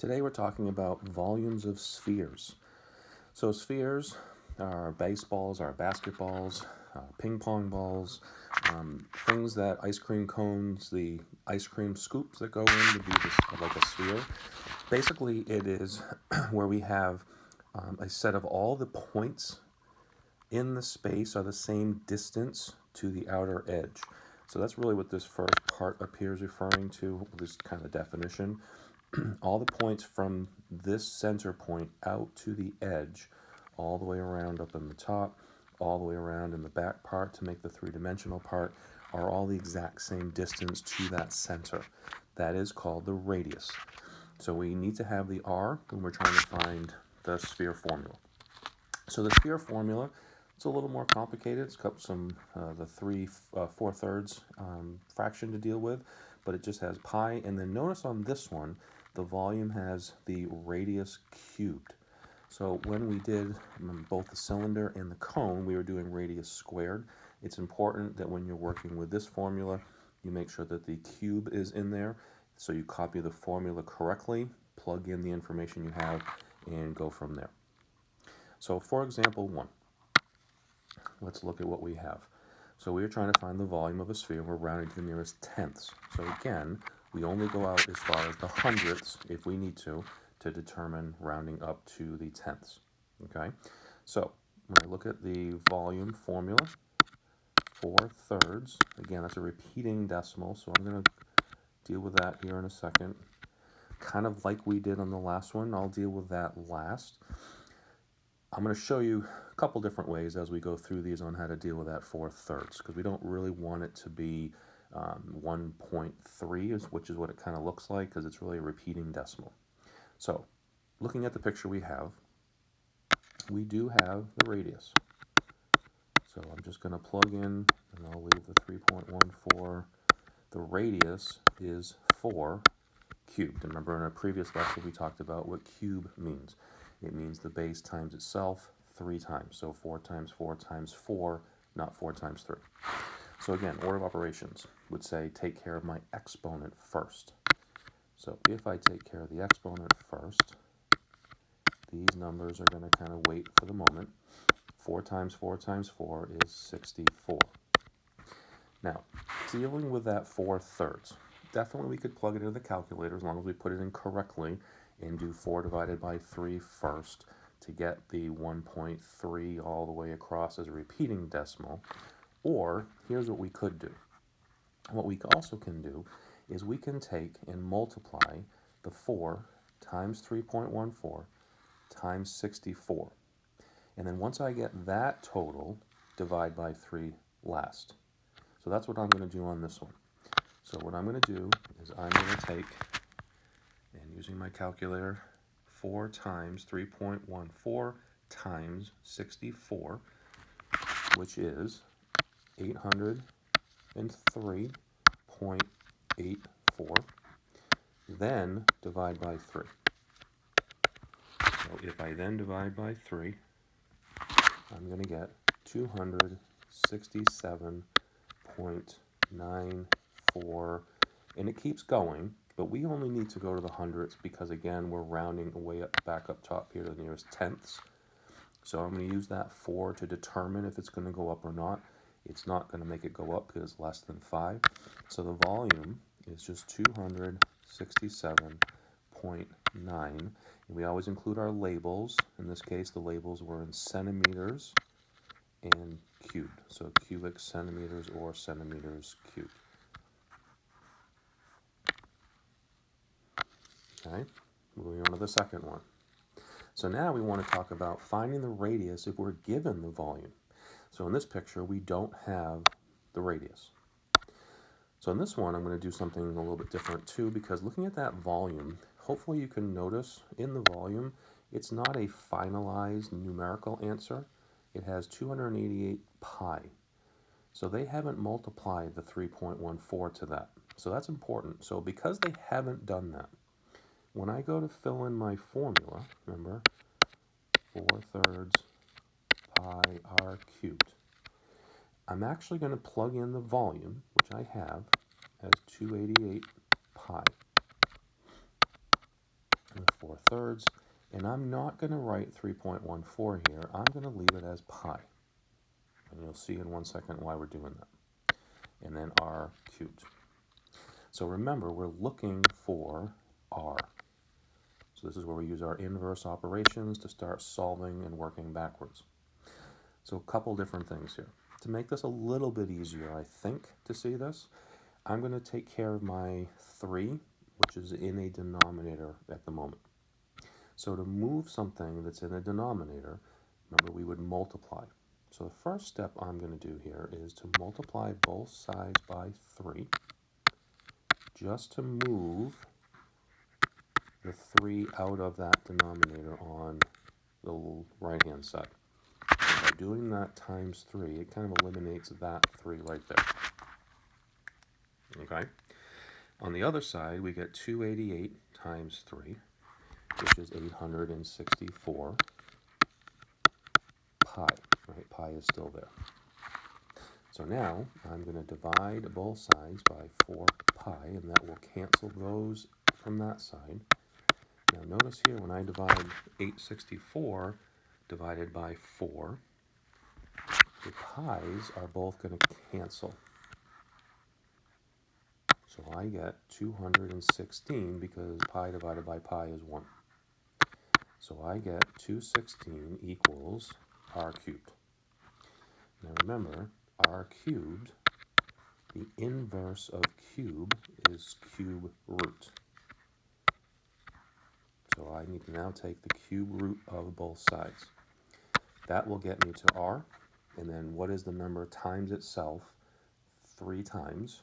Today we're talking about volumes of spheres. So spheres are baseballs, are basketballs, ping pong balls, things that ice cream cones, the ice cream scoops that go in would be like a sphere. Basically, it is where we have a set of all the points in the space are the same distance to the outer edge. So that's really what this first part up here is referring to, this kind of definition. All the points from this center point out to the edge, all the way around up in the top, all the way around in the back part to make the three-dimensional part, are all the exact same distance to that center. That is called the radius. So we need to have the r when we're trying to find the sphere formula. So the sphere formula, it's a little more complicated. It's got some the 4/3 fraction to deal with, but it just has pi. And then notice on this one, the volume has the radius cubed. So when we did both the cylinder and the cone, we were doing radius squared. It's important that when you're working with this formula, you make sure that the cube is in there. So you copy the formula correctly, plug in the information you have, and go from there. So for example 1, let's look at what we have. So we are trying to find the volume of a sphere, and we're rounding to the nearest tenths. So again, we only go out as far as the hundredths, if we need to determine rounding up to the tenths. Okay, so when I look at the volume formula, 4/3, again, that's a repeating decimal, so I'm going to deal with that here in a second. Kind of like we did on the last one, I'll deal with that last. I'm going to show you a couple different ways as we go through these on how to deal with that 4/3, because we don't really want it to be 1.3, which is what it kind of looks like, because it's really a repeating decimal. So looking at the picture we do have the radius. So I'm just going to plug in, and I'll leave the 3.14. The radius is 4 cubed. And remember in a previous lecture we talked about what cube means. It means the base times itself 3 times. So 4 times 4 times 4, not 4 times 3. So again, order of operations would say take care of my exponent first. So if I take care of the exponent first, these numbers are going to kind of wait for the moment. 4 times 4 times 4 is 64. Now, dealing with that 4/3, definitely we could plug it into the calculator as long as we put it in correctly and do 4 divided by 3 first to get the 1.3 all the way across as a repeating decimal. Or, here's what we could do. What we also can do is we can take and multiply the 4 times 3.14 times 64. And then once I get that total, divide by 3 last. So that's what I'm going to do on this one. So what I'm going to do is I'm going to take, and using my calculator, 4 times 3.14 times 64, which is 803.84, then divide by 3. So if I then divide by 3, I'm going to get 267.94, and it keeps going, but we only need to go to the hundredths because, again, we're rounding way up, back up top here to the nearest tenths. So I'm going to use that 4 to determine if it's going to go up or not. It's not going to make it go up because it's less than 5. So the volume is just 267.9. And we always include our labels. In this case, the labels were in centimeters and cubed. So cubic centimeters or centimeters cubed. Okay, moving on to the second one. So now we want to talk about finding the radius if we're given the volume. So in this picture, we don't have the radius. So in this one, I'm going to do something a little bit different too, because looking at that volume, hopefully you can notice in the volume, it's not a finalized numerical answer. It has 288 pi. So they haven't multiplied the 3.14 to that. So that's important. So because they haven't done that, when I go to fill in my formula, remember, 4/3 pi r cubed, I'm actually going to plug in the volume, which I have, as 288 pi. I'm going to thirds, and I'm not going to write 3.14 here. I'm going to leave it as pi. And you'll see in 1 second why we're doing that. And then r cubed. So remember, we're looking for r. So this is where we use our inverse operations to start solving and working backwards. So a couple different things here. To make this a little bit easier, I think, to see this, I'm going to take care of my 3, which is in a denominator at the moment. So to move something that's in a denominator, remember we would multiply. So the first step I'm going to do here is to multiply both sides by 3, just to move the 3 out of that denominator on the right-hand side. So by doing that times 3, it kind of eliminates that 3 right there. Okay? On the other side, we get 288 times 3, which is 864 pi. Right? Pi is still there. So now I'm going to divide both sides by 4 pi, and that will cancel those from that side. Now notice here when I divide 864 divided by 4, the pi's are both going to cancel. So I get 216 because pi divided by pi is 1. So I get 216 equals r cubed. Now remember, r cubed, the inverse of cube is cube root. So I need to now take the cube root of both sides. That will get me to r, and then what is the number times itself? 3 times.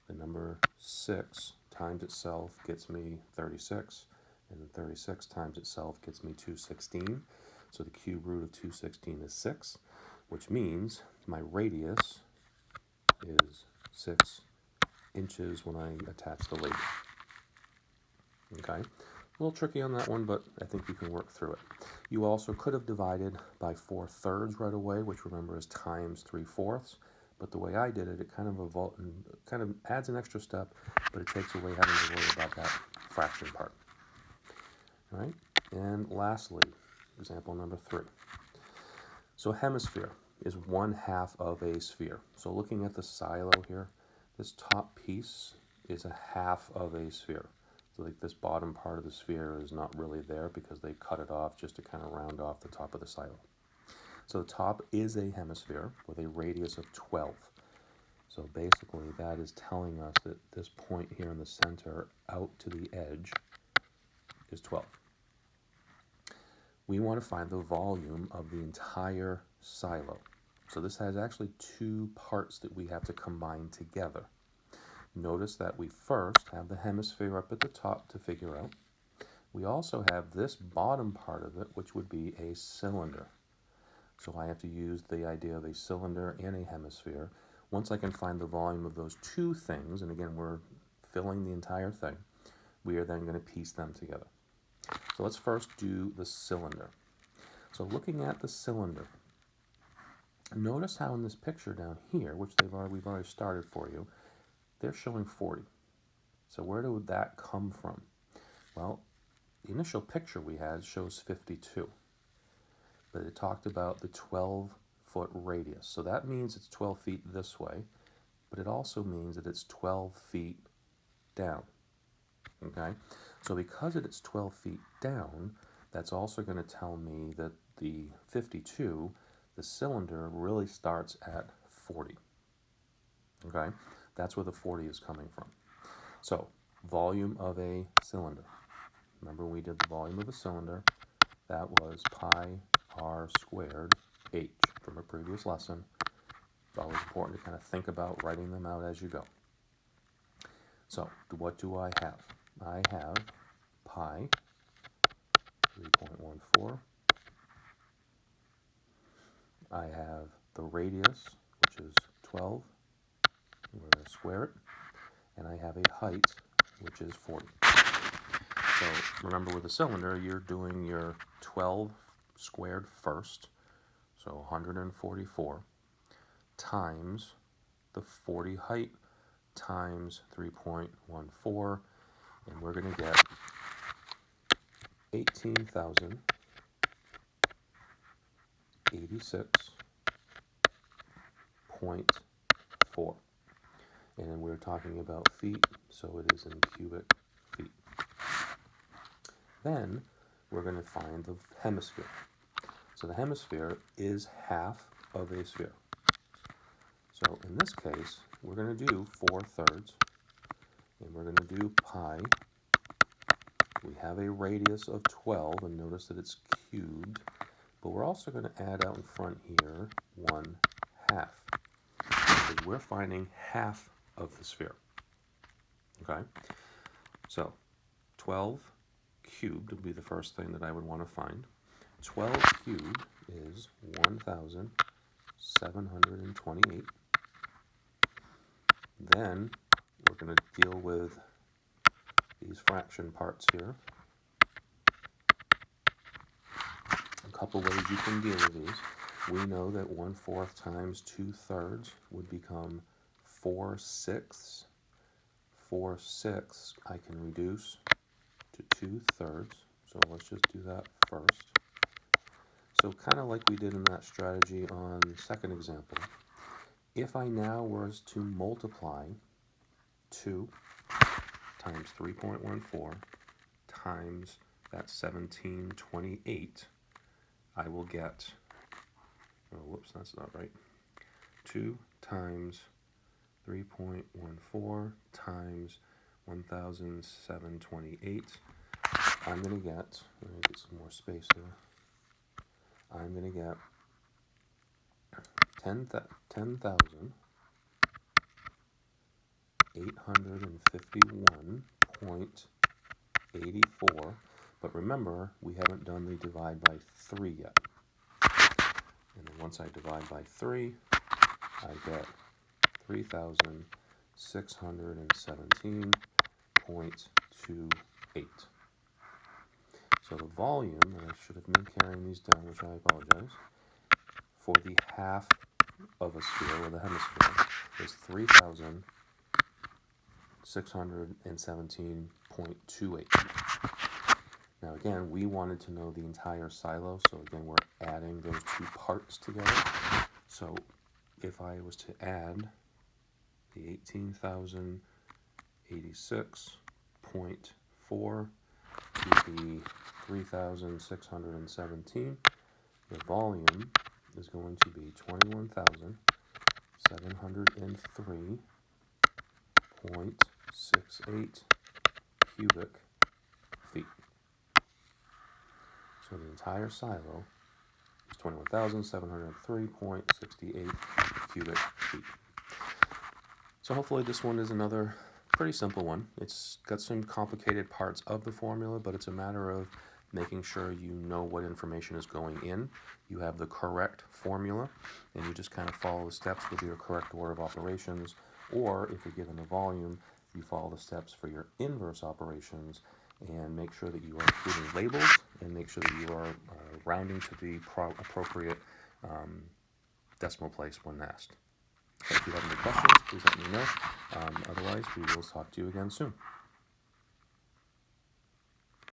The number 6 times itself gets me 36, and 36 times itself gets me 216. So the cube root of 216 is 6, which means my radius is 6 inches when I attach the label. Okay, a little tricky on that one, but I think you can work through it. You also could have divided by 4/3 right away, which remember is times 3/4. But the way I did it, it kind of adds an extra step, but it takes away having to worry about that fraction part. All right, and lastly, example number 3. So a hemisphere is 1/2 of a sphere. So looking at the silo here, this top piece is a half of a sphere. So like this bottom part of the sphere is not really there because they cut it off just to kind of round off the top of the silo. So the top is a hemisphere with a radius of 12. So basically that is telling us that this point here in the center out to the edge is 12. We want to find the volume of the entire silo. So this has actually 2 parts that we have to combine together. Notice that we first have the hemisphere up at the top to figure out. We also have this bottom part of it, which would be a cylinder. So I have to use the idea of a cylinder and a hemisphere. Once I can find the volume of those 2 things, and again, we're filling the entire thing, we are then going to piece them together. So let's first do the cylinder. So looking at the cylinder, notice how in this picture down here, which we've already started for you, they're showing 40. So where did that come from? Well, the initial picture we had shows 52. But it talked about the 12-foot radius. So that means it's 12 feet this way, but it also means that it's 12 feet down. Okay? So because it's 12 feet down, that's also going to tell me that the 52, the cylinder really starts at 40. Okay? That's where the 40 is coming from. So, volume of a cylinder. Remember when we did the volume of a cylinder? That was pi r squared h from a previous lesson. It's always important to kind of think about writing them out as you go. So, what do I have? I have pi 3.14. I have the radius, which is 12. We're going to square it. And I have a height, which is 40. So remember with a cylinder, you're doing your 12 squared first, so 144, times the 40 height times 3.14, and we're going to get 18,086.4. And we're talking about feet, so it is in cubic feet. Then we're going to find the hemisphere. So the hemisphere is half of a sphere. So in this case, we're going to do 4/3, and we're going to do pi. We have a radius of 12, and notice that it's cubed, but we're also going to add out in front here 1/2, because we're finding half of the sphere. Okay, so 12 cubed would be the first thing that I would want to find. 12 cubed is 1,728. Then we're going to deal with these fraction parts here. A couple ways you can deal with these. We know that 1/4 times 2/3 would become 4/6. 4/6 I can reduce to 2/3. So let's just do that first. So kind of like we did in that strategy on the second example, if I now was to multiply 2 times 3.14 times that 1728, I will get, oh, whoops, that's not right. 2 times 3.14 times 1,728. I'm going to get, let me get some more space here. I'm going to get 10,851.84, but remember, we haven't done the divide by 3 yet. And then once I divide by 3, I get 3,617.28. So the volume, and I should have been carrying these down, which I apologize, for the half of a sphere, or the hemisphere, is 3,617.28. Now again, we wanted to know the entire silo, so again, we're adding those two parts together. So if I was to add the 18,086.4 to the 3,617, the volume is going to be 21,703.68 cubic feet. So the entire silo is 21,703.68 cubic feet. So hopefully this one is another pretty simple one. It's got some complicated parts of the formula, but it's a matter of making sure you know what information is going in. You have the correct formula, and you just kind of follow the steps with your correct order of operations. Or if you're given a volume, you follow the steps for your inverse operations, and make sure that you are including labels, and make sure that you are rounding to the appropriate decimal place when asked. So if you have any questions, please let me know. Otherwise, we will talk to you again soon.